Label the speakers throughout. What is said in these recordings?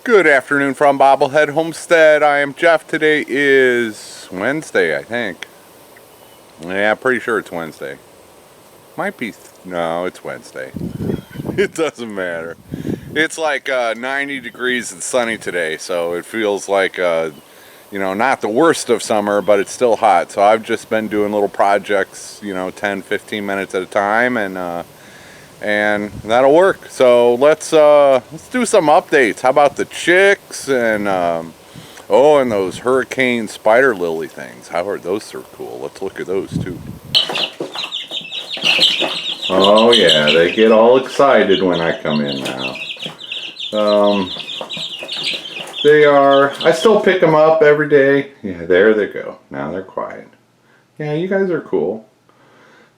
Speaker 1: Good afternoon from Bobblehead Homestead. I am Jeff. Today is Wednesday, I think. Yeah, pretty sure it's Wednesday. Might be, no, it's Wednesday. It doesn't matter. It's like 90 degrees and sunny today, so it feels like, not the worst of summer, but it's still hot. So I've just been doing little projects, 10, 15 minutes at a time, and that'll work. So let's do some updates. How about the chicks and and those hurricane spider lily things? How are those so cool? Let's look at those too. Oh yeah, they get all excited when I come in now. They are, I still pick them up every day. Yeah, there they go. Now they're quiet. Yeah, you guys are cool.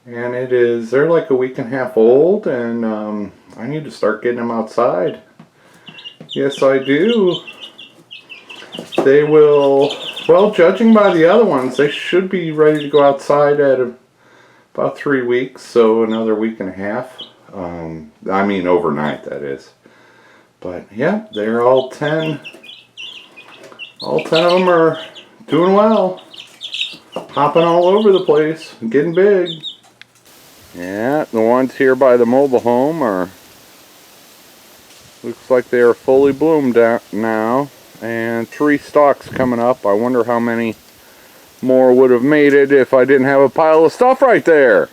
Speaker 1: And they're like a week and a half old, and I need to start getting them outside. Yes, I do. They will, well, judging by the other ones, they should be ready to go outside at about 3 weeks, so another week and a half. I mean overnight, that is. But yeah, they're all 10. All 10 of them are doing well. Hopping all over the place, getting big. Yeah, the ones here by the mobile home looks like they are fully bloomed out now, and 3 stalks coming up. I wonder how many more would have made it if I didn't have a pile of stuff right there.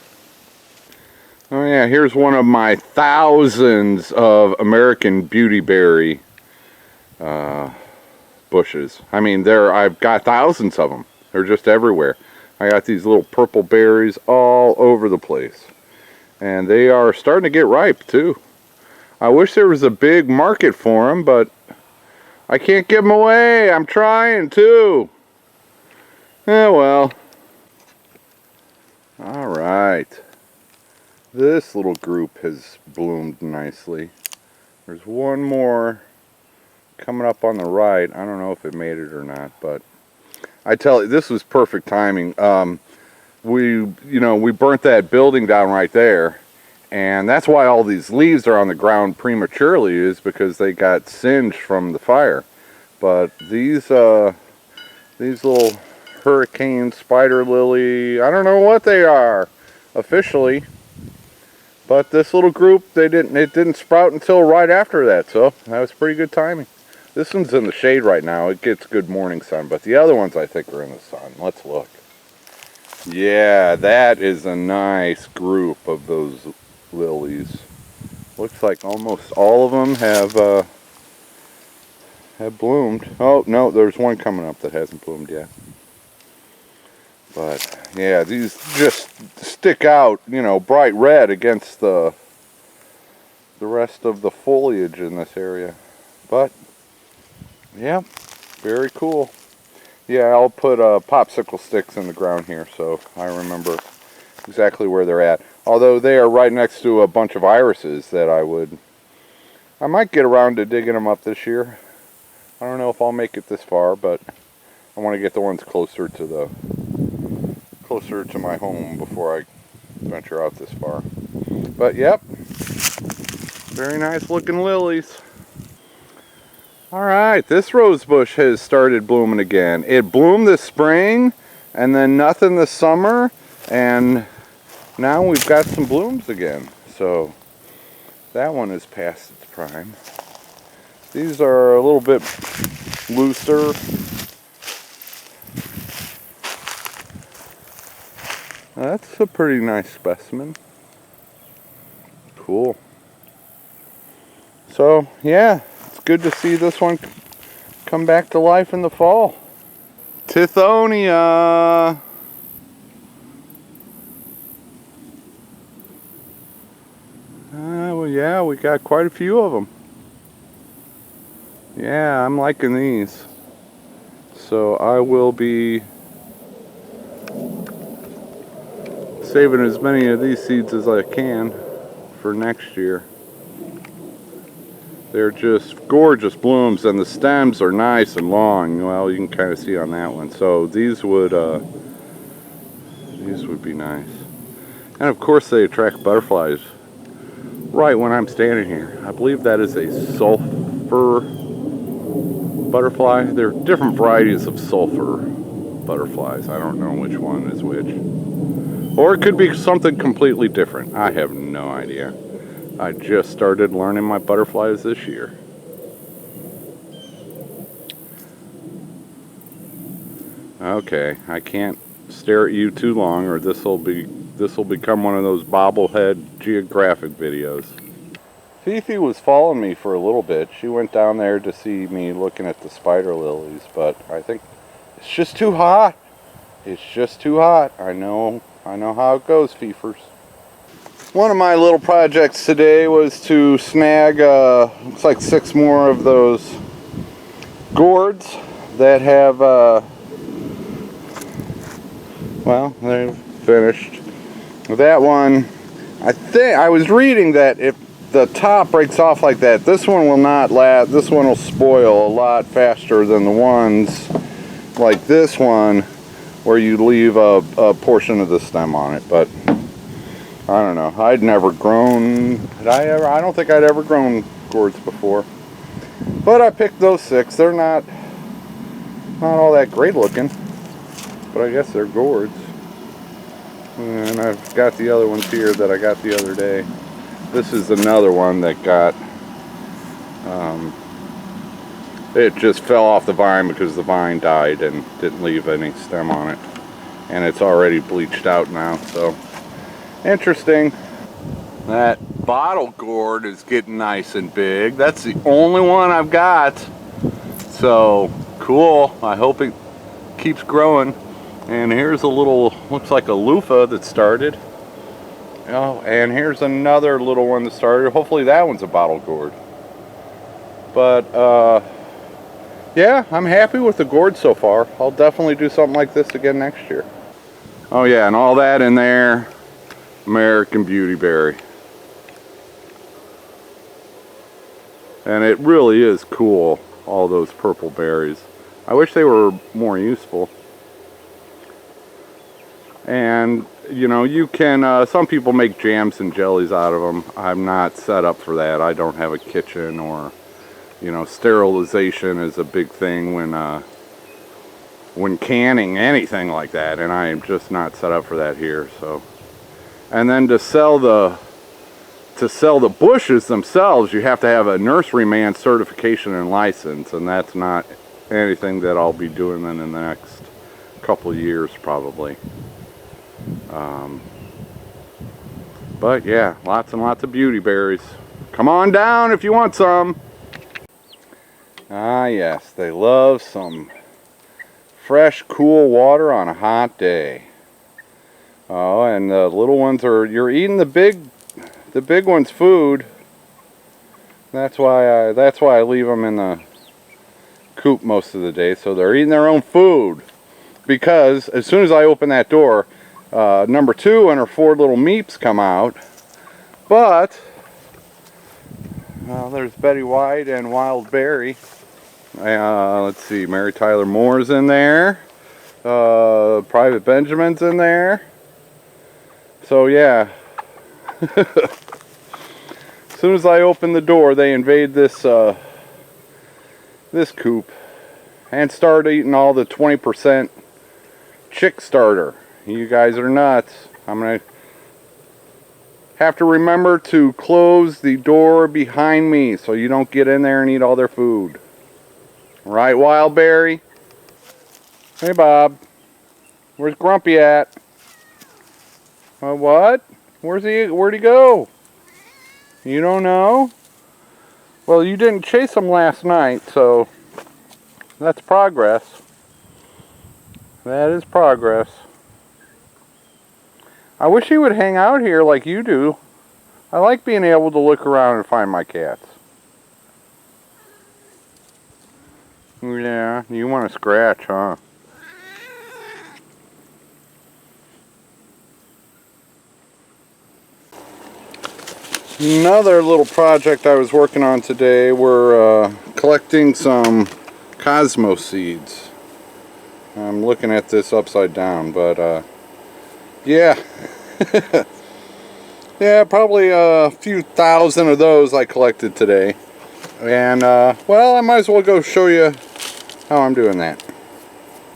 Speaker 1: Oh yeah, here's one of my thousands of American beautyberry bushes. I mean, I've got thousands of them. They're just everywhere. I got these little purple berries all over the place. And they are starting to get ripe too. I wish there was a big market for them, but I can't give them away. I'm trying to. Well. Alright. This little group has bloomed nicely. There's one more coming up on the right. I don't know if it made it or not, but I tell you, this was perfect timing. We burnt that building down right there, and that's why all these leaves are on the ground prematurely, is because they got singed from the fire. But these little hurricane spider lily, I don't know what they are officially, but this little group, it didn't sprout until right after that, so that was pretty good timing. This one's in the shade right now. It gets good morning sun, but the other ones I think are in the sun. Let's look. Yeah, that is a nice group of those lilies. Looks like almost all of them have bloomed. Oh, no, there's one coming up that hasn't bloomed yet. But, yeah, these just stick out, bright red against the rest of the foliage in this area. But yeah, very cool. Yeah, I'll put popsicle sticks in the ground here so I remember exactly where they're at. Although they are right next to a bunch of irises that I might get around to digging them up this year. I don't know if I'll make it this far, but I want to get the ones closer to my home before I venture out this far. But yep, very nice looking lilies. Alright, this rose bush has started blooming again. It bloomed this spring, and then nothing this summer, and now we've got some blooms again. So, that one is past its prime. These are a little bit looser. That's a pretty nice specimen. Cool. So, yeah. Good to see this one come back to life in the fall. Tithonia. Well, yeah, we got quite a few of them. Yeah, I'm liking these. So I will be saving as many of these seeds as I can for next year. They're just gorgeous blooms, and the stems are nice and long. Well, you can kind of see on that one. So these would be nice. And of course they attract butterflies right when I'm standing here. I believe that is a sulfur butterfly. They're different varieties of sulfur butterflies. I don't know which one is which. Or it could be something completely different. I have no idea. I just started learning my butterflies this year. Okay, I can't stare at you too long, or this will become one of those bobblehead geographic videos. Fifi was following me for a little bit. She went down there to see me looking at the spider lilies, but I think it's just too hot. It's just too hot. I know how it goes, Fifers. One of my little projects today was to snag, looks like 6 more of those gourds that have, well, they've finished. That one, I think, I was reading that if the top breaks off like that, this one will not last, this one will spoil a lot faster than the ones like this one where you leave a portion of the stem on it. But I don't know, I'd never grown, I don't think I'd ever grown gourds before. But I picked those 6. They're not all that great looking, but I guess they're gourds. And I've got the other ones here that I got the other day. This is another one that got, it just fell off the vine because the vine died and didn't leave any stem on it. And it's already bleached out now, so interesting. That bottle gourd is getting nice and big. That's the only one I've got. So cool. I hope it keeps growing. And here's a little, looks like a loofah that started. Oh, and here's another little one that started. Hopefully that one's a bottle gourd. But yeah, I'm happy with the gourd so far. I'll definitely do something like this again next year. Oh yeah, and all that in there, American Beautyberry. And it really is cool, all those purple berries. I wish they were more useful. And you know, you can, some people make jams and jellies out of them. I'm not set up for that. I don't have a kitchen, or, you know, sterilization is a big thing when canning anything like that, and I am just not set up for that here. So, and then to sell the bushes themselves, you have to have a nurseryman certification and license, and that's not anything that I'll be doing in the next couple of years probably. But yeah, lots and lots of beautyberries. Come on down if you want some. Ah yes, they love some fresh, cool water on a hot day. Oh, and the little ones you're eating the big ones' food. That's why I leave them in the coop most of the day, so they're eating their own food. Because as soon as I open that door, number 2 and her 4 little meeps come out. But there's Betty White and Wild Berry. Let's see, Mary Tyler Moore's in there. Private Benjamin's in there. So yeah. As soon as I open the door, they invade this this coop and start eating all the 20% chick starter. You guys are nuts. I'm gonna have to remember to close the door behind me so you don't get in there and eat all their food. Right, Wild Berry? Hey, Bob. Where's Grumpy at? What? Where'd he go? You don't know? Well, you didn't chase him last night, so that's progress. That is progress. I wish he would hang out here like you do. I like being able to look around and find my cats. Yeah, you want to scratch, huh? Another little project I was working on today, we're collecting some Cosmos seeds. I'm looking at this upside down, but yeah. Yeah, probably a few thousand of those I collected today. And, well, I might as well go show you how I'm doing that.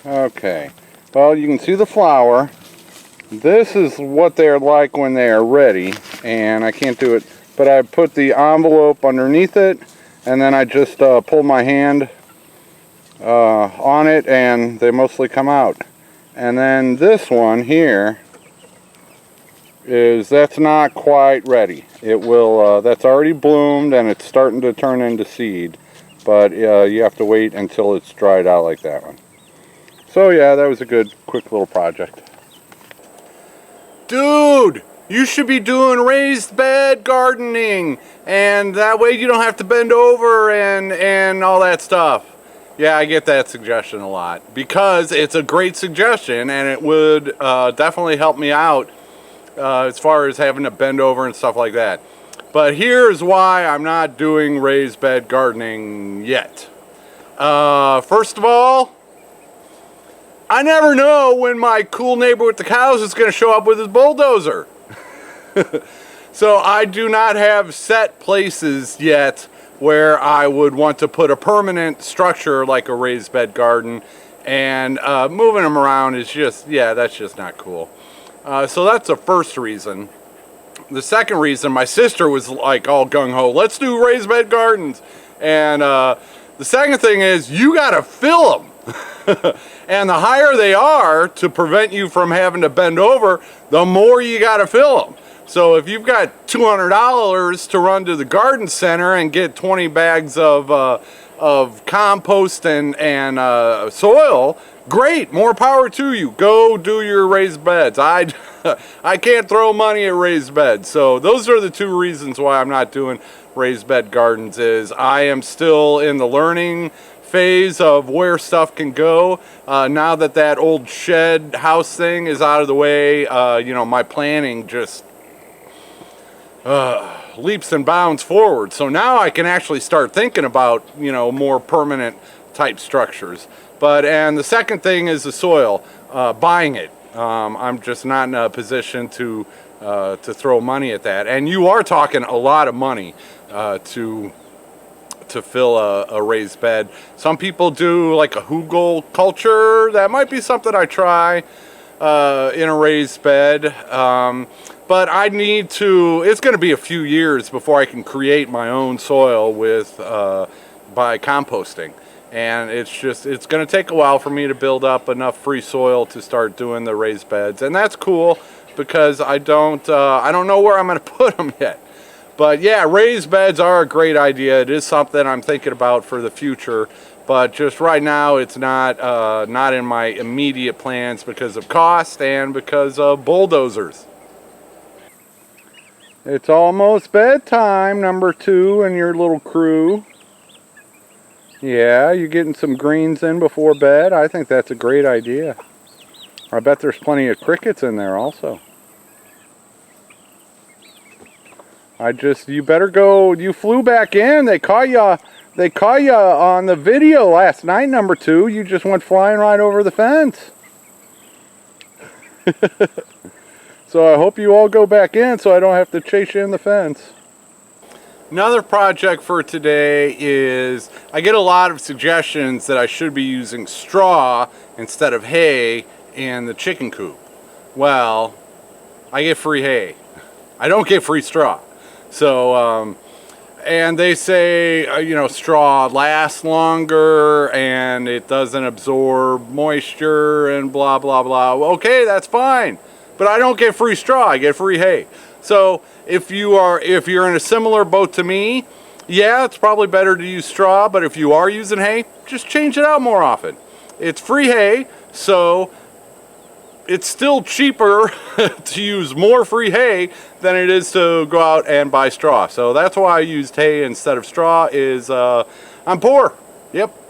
Speaker 1: Okay, well, you can see the flower. This is what they're like when they are ready, and I can't do it, but I put the envelope underneath it, and then I just pull my hand on it, and they mostly come out. And then this one here that's not quite ready. It will, that's already bloomed and it's starting to turn into seed, but you have to wait until it's dried out like that one. So yeah, that was a good quick little project. Dude, you should be doing raised bed gardening, and that way you don't have to bend over and all that stuff. Yeah, I get that suggestion a lot because it's a great suggestion, and it would definitely help me out as far as having to bend over and stuff like that. But here's why I'm not doing raised bed gardening yet. First of all, I never know when my cool neighbor with the cows is going to show up with his bulldozer. So I do not have set places yet where I would want to put a permanent structure like a raised bed garden, and moving them around is just, yeah, that's just not cool. So that's the first reason. The second reason, my sister was like all gung-ho, let's do raised bed gardens. And the second thing is, you gotta fill them. And the higher they are, to prevent you from having to bend over, the more you gotta fill them. So if you've got $200 to run to the garden center and get 20 bags of compost and soil, great, more power to you. Go do your raised beds. I can't throw money at raised beds. So those are the two reasons why I'm not doing raised bed gardens. Is I am still in the learning phase of where stuff can go. Now that old shed house thing is out of the way, you know, my planning just leaps and bounds forward. So now I can actually start thinking about, you know, more permanent type structures. And the second thing is the soil, buying it. I'm just not in a position to throw money at that. And you are talking a lot of money to fill a raised bed. Some people do like a hugel culture. That might be something I try in a raised bed. But I need to, it's going to be a few years before I can create my own soil with by composting. And it's going to take a while for me to build up enough free soil to start doing the raised beds. And that's cool because I don't know where I'm going to put them yet. But yeah, raised beds are a great idea. It is something I'm thinking about for the future. But just right now, it's not in my immediate plans because of cost and because of bulldozers. It's almost bedtime, number 2 and your little crew. Yeah, you getting some greens in before bed? I think that's a great idea. I bet there's plenty of crickets in there also. You better go, you flew back in. They caught you on the video last night, number 2. You just went flying right over the fence. So I hope you all go back in so I don't have to chase you in the fence. Another project for today is I get a lot of suggestions that I should be using straw instead of hay in the chicken coop. Well, I get free hay. I don't get free straw. So, and they say, you know, straw lasts longer and it doesn't absorb moisture and blah, blah, blah. Okay, that's fine. But I don't get free straw, I get free hay. So if you're in a similar boat to me, yeah, it's probably better to use straw, but if you are using hay, just change it out more often. It's free hay, so it's still cheaper to use more free hay than it is to go out and buy straw. So that's why I used hay instead of straw. I'm poor. Yep.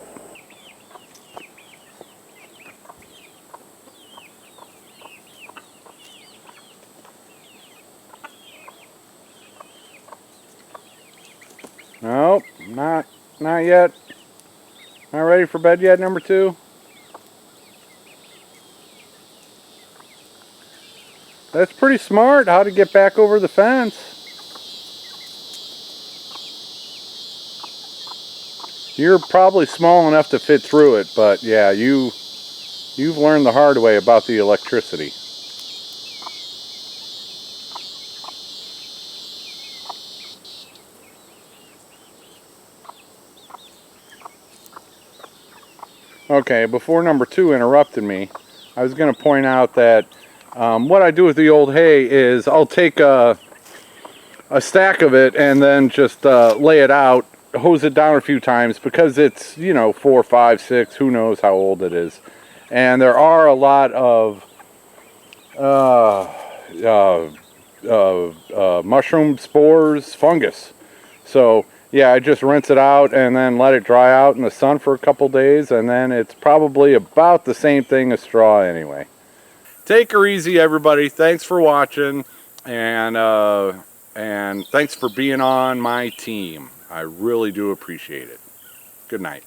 Speaker 1: Nope, not yet. Not ready for bed yet, number 2. That's pretty smart, how to get back over the fence. You're probably small enough to fit through it, but yeah, you've learned the hard way about the electricity. Okay, before number 2 interrupted me, I was going to point out that what I do with the old hay is I'll take a stack of it and then just lay it out, hose it down a few times because it's, you know, 4, 5, 6, who knows how old it is. And there are a lot of mushroom spores, fungus. So yeah, I just rinse it out and then let it dry out in the sun for a couple days, and then it's probably about the same thing as straw anyway. Take her easy, everybody. Thanks for watching, and thanks for being on my team. I really do appreciate it. Good night.